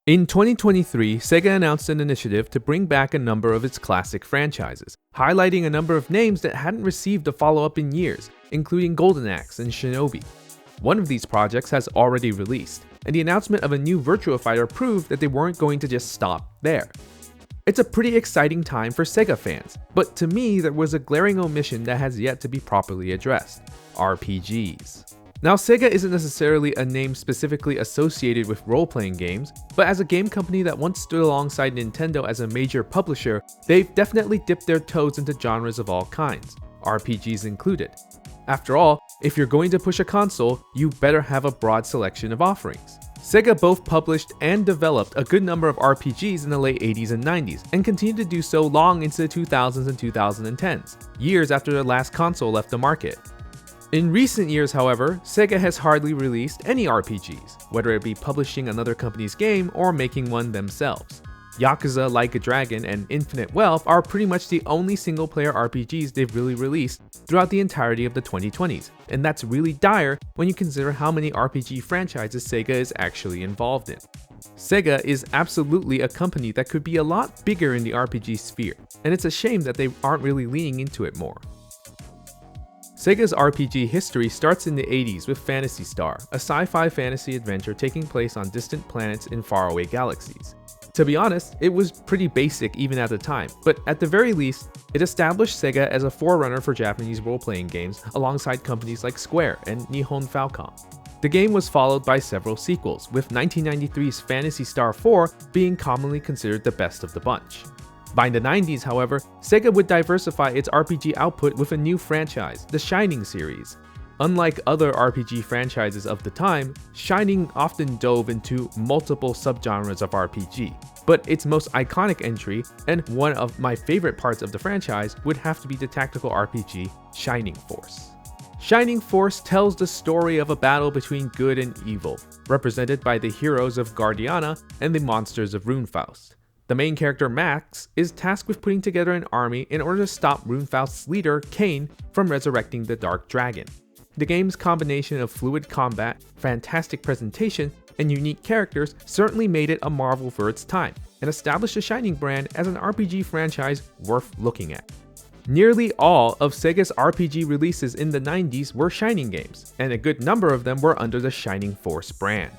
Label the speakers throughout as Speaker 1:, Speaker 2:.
Speaker 1: In 2023, Sega announced an initiative to bring back a number of its classic franchises, highlighting a number of names that hadn't received a follow-up in years, including Golden Axe and Shinobi. One of these projects has already released, and the announcement of a new Virtua Fighter proved that they weren't going to just stop there. It's a pretty exciting time for Sega fans, but to me there was a glaring omission that has yet to be properly addressed: RPGs. Now, Sega isn't necessarily a name specifically associated with role-playing games, but as a game company that once stood alongside Nintendo as a major publisher, they've definitely dipped their toes into genres of all kinds, RPGs included. After all, if you're going to push a console, you better have a broad selection of offerings. Sega both published and developed a good number of RPGs in the late 80s and 90s, and continued to do so long into the 2000s and 2010s, years after their last console left the market. In recent years, however, Sega has hardly released any RPGs, whether it be publishing another company's game or making one themselves. Yakuza Like a Dragon and Infinite Wealth are pretty much the only single-player RPGs they've really released throughout the entirety of the 2020s, and that's really dire when you consider how many RPG franchises Sega is actually involved in. Sega is absolutely a company that could be a lot bigger in the RPG sphere, and it's a shame that they aren't really leaning into it more. Sega's RPG history starts in the 80s with Phantasy Star, a sci-fi fantasy adventure taking place on distant planets in faraway galaxies. To be honest, it was pretty basic even at the time, but at the very least, it established Sega as a forerunner for Japanese role-playing games alongside companies like Square and Nihon Falcom. The game was followed by several sequels, with 1993's Phantasy Star 4 being commonly considered the best of the bunch. By the 90s, however, Sega would diversify its RPG output with a new franchise, the Shining series. Unlike other RPG franchises of the time, Shining often dove into multiple subgenres of RPG, but its most iconic entry, and one of my favorite parts of the franchise, would have to be the tactical RPG Shining Force. Shining Force tells the story of a battle between good and evil, represented by the heroes of Guardiana and the monsters of Runefaust. The main character, Max, is tasked with putting together an army in order to stop Runefaust's leader, Kain, from resurrecting the Dark Dragon. The game's combination of fluid combat, fantastic presentation, and unique characters certainly made it a marvel for its time, and established the Shining brand as an RPG franchise worth looking at. Nearly all of Sega's RPG releases in the 90s were Shining games, and a good number of them were under the Shining Force brand.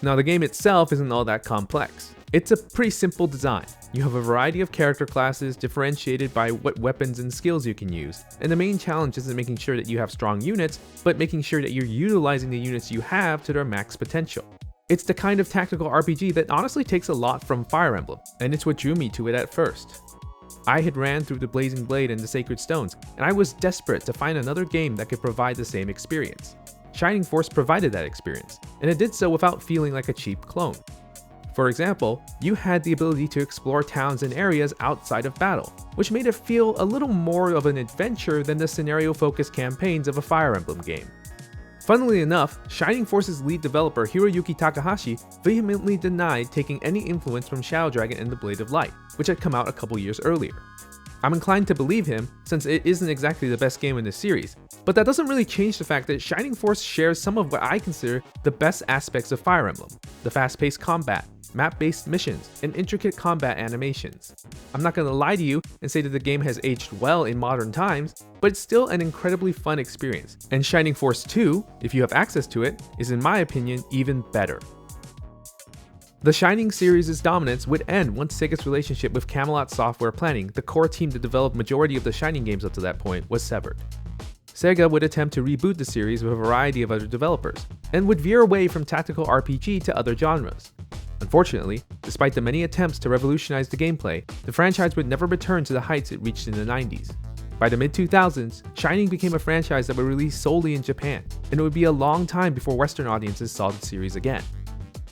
Speaker 1: Now, the game itself isn't all that complex. It's a pretty simple design. You have a variety of character classes differentiated by what weapons and skills you can use, and the main challenge isn't making sure that you have strong units, but making sure that you're utilizing the units you have to their max potential. It's the kind of tactical RPG that honestly takes a lot from Fire Emblem, and it's what drew me to it at first. I had ran through the Blazing Blade and the Sacred Stones, and I was desperate to find another game that could provide the same experience. Shining Force provided that experience, and it did so without feeling like a cheap clone. For example, you had the ability to explore towns and areas outside of battle, which made it feel a little more of an adventure than the scenario-focused campaigns of a Fire Emblem game. Funnily enough, Shining Force's lead developer Hiroyuki Takahashi vehemently denied taking any influence from Shadow Dragon and the Blade of Light, which had come out a couple years earlier. I'm inclined to believe him, since it isn't exactly the best game in the series, but that doesn't really change the fact that Shining Force shares some of what I consider the best aspects of Fire Emblem: the fast-paced combat, map-based missions, and intricate combat animations. I'm not gonna lie to you and say that the game has aged well in modern times, but it's still an incredibly fun experience, and Shining Force 2, if you have access to it, is in my opinion even better. The Shining series' dominance would end once Sega's relationship with Camelot Software Planning, the core team that developed majority of the Shining games up to that point, was severed. Sega would attempt to reboot the series with a variety of other developers, and would veer away from tactical RPG to other genres. Unfortunately, despite the many attempts to revolutionize the gameplay, the franchise would never return to the heights it reached in the 90s. By the mid-2000s, Shining became a franchise that would release solely in Japan, and it would be a long time before Western audiences saw the series again.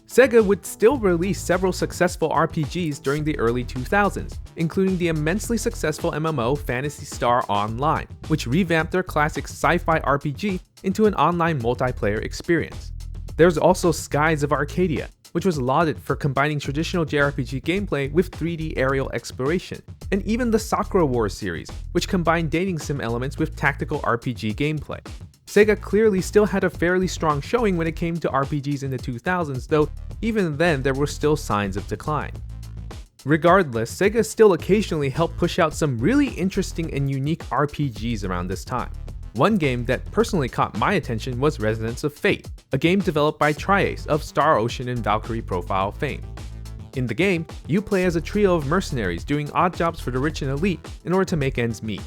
Speaker 1: Sega would still release several successful RPGs during the early 2000s, including the immensely successful MMO Phantasy Star Online, which revamped their classic sci-fi RPG into an online multiplayer experience. There's also Skies of Arcadia, which was lauded for combining traditional JRPG gameplay with 3D aerial exploration, and even the Sakura Wars series, which combined dating sim elements with tactical RPG gameplay. Sega clearly still had a fairly strong showing when it came to RPGs in the 2000s, though even then there were still signs of decline. Regardless, Sega still occasionally helped push out some really interesting and unique RPGs around this time. One game that personally caught my attention was Resonance of Fate, a game developed by Tri-Ace of Star Ocean and Valkyrie Profile fame. In the game, you play as a trio of mercenaries doing odd jobs for the rich and elite in order to make ends meet.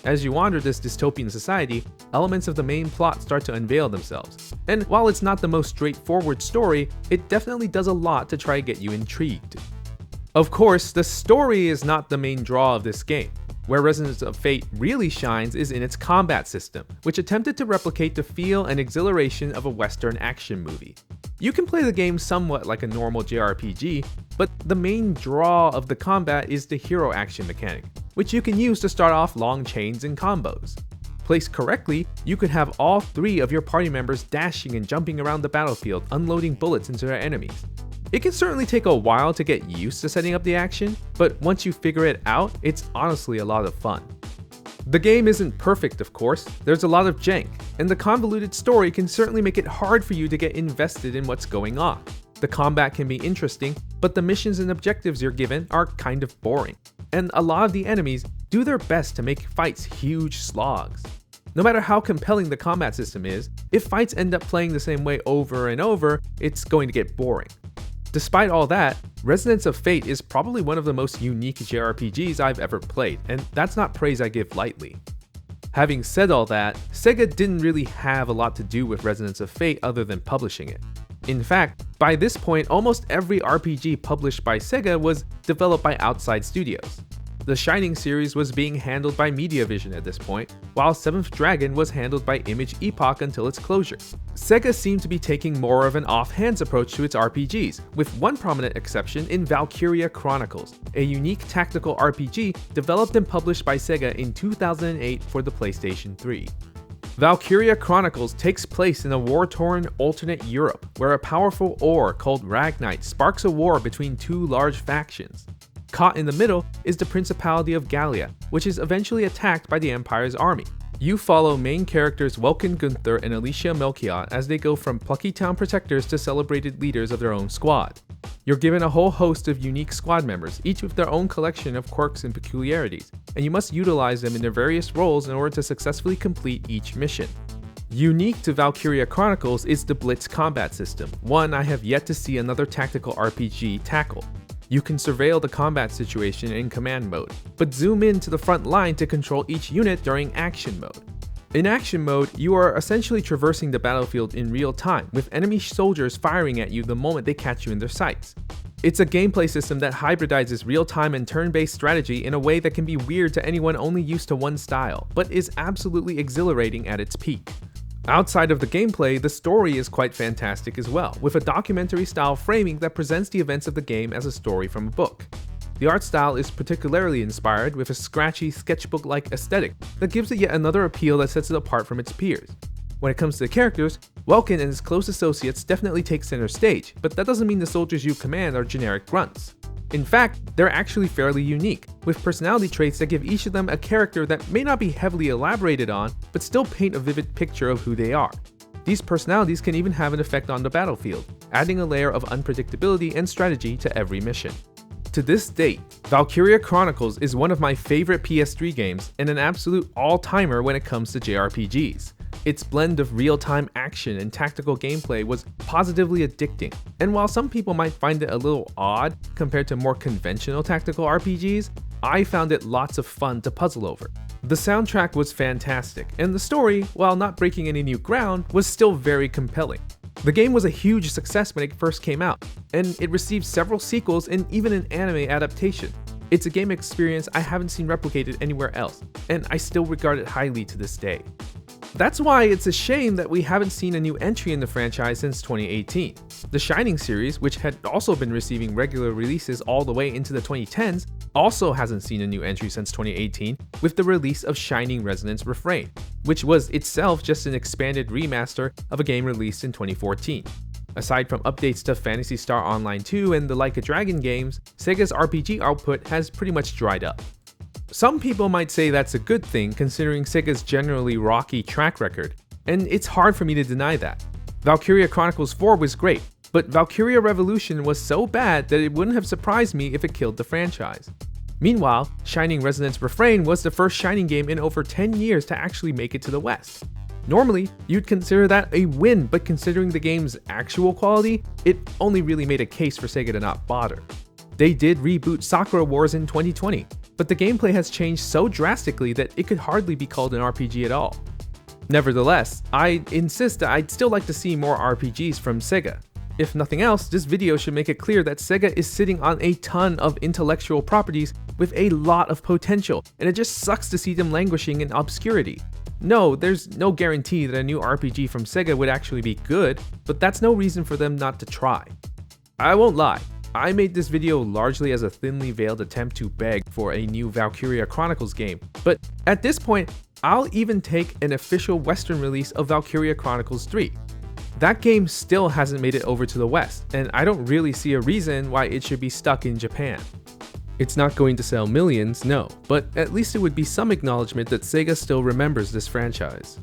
Speaker 1: As you wander this dystopian society, elements of the main plot start to unveil themselves, and while it's not the most straightforward story, it definitely does a lot to try to get you intrigued. Of course, the story is not the main draw of this game. Where Resonance of Fate really shines is in its combat system, which attempted to replicate the feel and exhilaration of a Western action movie. You can play the game somewhat like a normal JRPG, but the main draw of the combat is the hero action mechanic, which you can use to start off long chains and combos. Placed correctly, you could have all 3 of your party members dashing and jumping around the battlefield, unloading bullets into their enemies. It can certainly take a while to get used to setting up the action, but once you figure it out, it's honestly a lot of fun. The game isn't perfect, of course, there's a lot of jank, and the convoluted story can certainly make it hard for you to get invested in what's going on. The combat can be interesting, but the missions and objectives you're given are kind of boring, and a lot of the enemies do their best to make fights huge slogs. No matter how compelling the combat system is, if fights end up playing the same way over and over, it's going to get boring. Despite all that, Resonance of Fate is probably one of the most unique JRPGs I've ever played, and that's not praise I give lightly. Having said all that, Sega didn't really have a lot to do with Resonance of Fate other than publishing it. In fact, by this point, almost every RPG published by Sega was developed by outside studios. The Shining series was being handled by Mediavision at this point, while 7th Dragon was handled by Image Epoch until its closure. Sega seemed to be taking more of an off-hands approach to its RPGs, with one prominent exception in Valkyria Chronicles, a unique tactical RPG developed and published by Sega in 2008 for the PlayStation 3. Valkyria Chronicles takes place in a war-torn alternate Europe, where a powerful ore called Ragnite sparks a war between 2 large factions. Caught in the middle is the Principality of Gallia, which is eventually attacked by the Empire's army. You follow main characters Welkin Gunther and Alicia Melchiot as they go from plucky town protectors to celebrated leaders of their own squad. You're given a whole host of unique squad members, each with their own collection of quirks and peculiarities, and you must utilize them in their various roles in order to successfully complete each mission. Unique to Valkyria Chronicles is the Blitz combat system, one I have yet to see another tactical RPG tackle. You can surveil the combat situation in command mode, but zoom in to the front line to control each unit during action mode. In action mode, you are essentially traversing the battlefield in real time, with enemy soldiers firing at you the moment they catch you in their sights. It's a gameplay system that hybridizes real-time and turn-based strategy in a way that can be weird to anyone only used to one style, but is absolutely exhilarating at its peak. Outside of the gameplay, the story is quite fantastic as well, with a documentary-style framing that presents the events of the game as a story from a book. The art style is particularly inspired with a scratchy, sketchbook-like aesthetic that gives it yet another appeal that sets it apart from its peers. When it comes to the characters, Welkin and his close associates definitely take center stage, but that doesn't mean the soldiers you command are generic grunts. In fact, they're actually fairly unique, with personality traits that give each of them a character that may not be heavily elaborated on, but still paint a vivid picture of who they are. These personalities can even have an effect on the battlefield, adding a layer of unpredictability and strategy to every mission. To this date, Valkyria Chronicles is one of my favorite PS3 games and an absolute all-timer when it comes to JRPGs. Its blend of real-time action and tactical gameplay was positively addicting, and while some people might find it a little odd compared to more conventional tactical RPGs, I found it lots of fun to puzzle over. The soundtrack was fantastic, and the story, while not breaking any new ground, was still very compelling. The game was a huge success when it first came out, and it received several sequels and even an anime adaptation. It's a game experience I haven't seen replicated anywhere else, and I still regard it highly to this day. That's why it's a shame that we haven't seen a new entry in the franchise since 2018. The Shining series, which had also been receiving regular releases all the way into the 2010s, also hasn't seen a new entry since 2018 with the release of Shining Resonance Refrain, which was itself just an expanded remaster of a game released in 2014. Aside from updates to Phantasy Star Online 2 and the Like a Dragon games, Sega's RPG output has pretty much dried up. Some people might say that's a good thing considering Sega's generally rocky track record, and it's hard for me to deny that. Valkyria Chronicles 4 was great, but Valkyria Revolution was so bad that it wouldn't have surprised me if it killed the franchise. Meanwhile, Shining Resonance Refrain was the first Shining game in over 10 years to actually make it to the West. Normally, you'd consider that a win, but considering the game's actual quality, it only really made a case for Sega to not bother. They did reboot Sakura Wars in 2020, but the gameplay has changed so drastically that it could hardly be called an RPG at all. Nevertheless, I insist that I'd still like to see more RPGs from Sega. If nothing else, this video should make it clear that Sega is sitting on a ton of intellectual properties with a lot of potential, and it just sucks to see them languishing in obscurity. No, there's no guarantee that a new RPG from Sega would actually be good, but that's no reason for them not to try. I won't lie, I made this video largely as a thinly veiled attempt to beg for a new Valkyria Chronicles game, but at this point, I'll even take an official Western release of Valkyria Chronicles 3. That game still hasn't made it over to the West, and I don't really see a reason why it should be stuck in Japan. It's not going to sell millions, no, but at least it would be some acknowledgement that Sega still remembers this franchise.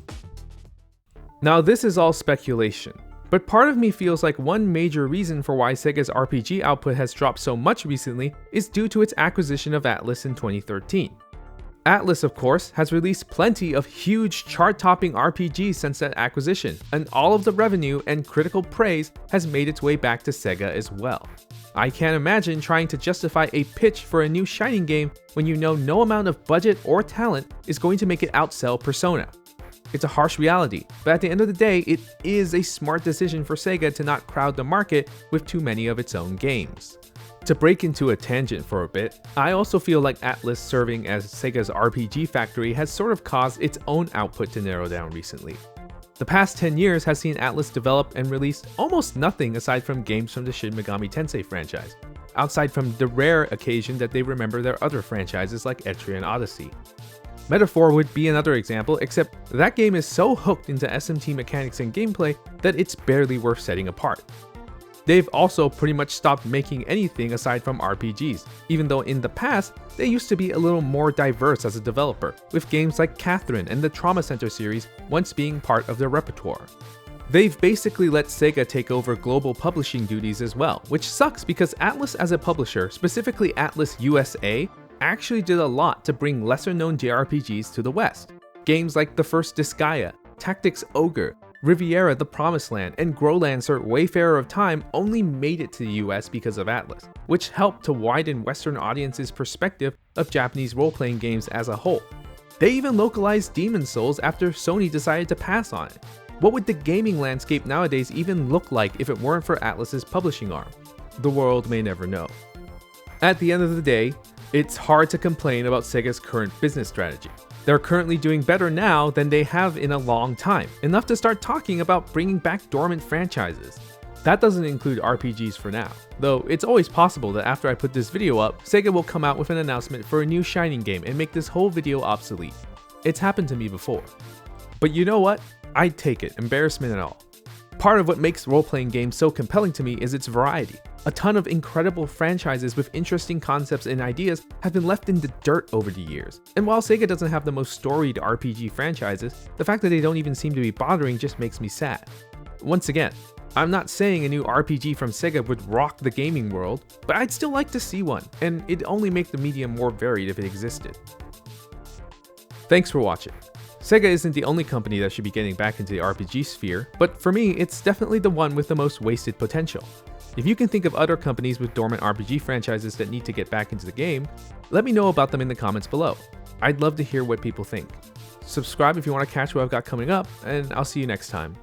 Speaker 1: Now this is all speculation, but part of me feels like one major reason for why Sega's RPG output has dropped so much recently is due to its acquisition of Atlus in 2013. Atlus, of course, has released plenty of huge chart-topping RPGs since that acquisition, and all of the revenue and critical praise has made its way back to Sega as well. I can't imagine trying to justify a pitch for a new Shining game when you know no amount of budget or talent is going to make it outsell Persona. It's a harsh reality, but at the end of the day, it is a smart decision for Sega to not crowd the market with too many of its own games. To break into a tangent for a bit, I also feel like Atlus serving as Sega's RPG factory has sort of caused its own output to narrow down recently. The past 10 years has seen Atlus develop and release almost nothing aside from games from the Shin Megami Tensei franchise, outside from the rare occasion that they remember their other franchises like Etrian Odyssey. Metaphor would be another example, except that game is so hooked into SMT mechanics and gameplay that it's barely worth setting apart. They've also pretty much stopped making anything aside from RPGs, even though in the past, they used to be a little more diverse as a developer, with games like Catherine and the Trauma Center series once being part of their repertoire. They've basically let Sega take over global publishing duties as well, which sucks because Atlus as a publisher, specifically Atlus USA, actually did a lot to bring lesser-known JRPGs to the West. Games like the first Disgaea, Tactics Ogre, Riviera the Promised Land, and Growlancer Wayfarer of Time only made it to the US because of Atlus, which helped to widen Western audiences' perspective of Japanese role-playing games as a whole. They even localized Demon's Souls after Sony decided to pass on it. What would the gaming landscape nowadays even look like if it weren't for Atlus's publishing arm? The world may never know. At the end of the day, it's hard to complain about Sega's current business strategy. They're currently doing better now than they have in a long time, enough to start talking about bringing back dormant franchises. That doesn't include RPGs for now, though it's always possible that after I put this video up, Sega will come out with an announcement for a new Shining game and make this whole video obsolete. It's happened to me before. But you know what? I'd take it, embarrassment and all. Part of what makes role-playing games so compelling to me is its variety. A ton of incredible franchises with interesting concepts and ideas have been left in the dirt over the years. And while Sega doesn't have the most storied RPG franchises, the fact that they don't even seem to be bothering just makes me sad. Once again, I'm not saying a new RPG from Sega would rock the gaming world, but I'd still like to see one, and it'd only make the medium more varied if it existed. Thanks for watching. Sega isn't the only company that should be getting back into the RPG sphere, but for me, it's definitely the one with the most wasted potential. If you can think of other companies with dormant RPG franchises that need to get back into the game, let me know about them in the comments below. I'd love to hear what people think. Subscribe if you want to catch what I've got coming up, and I'll see you next time.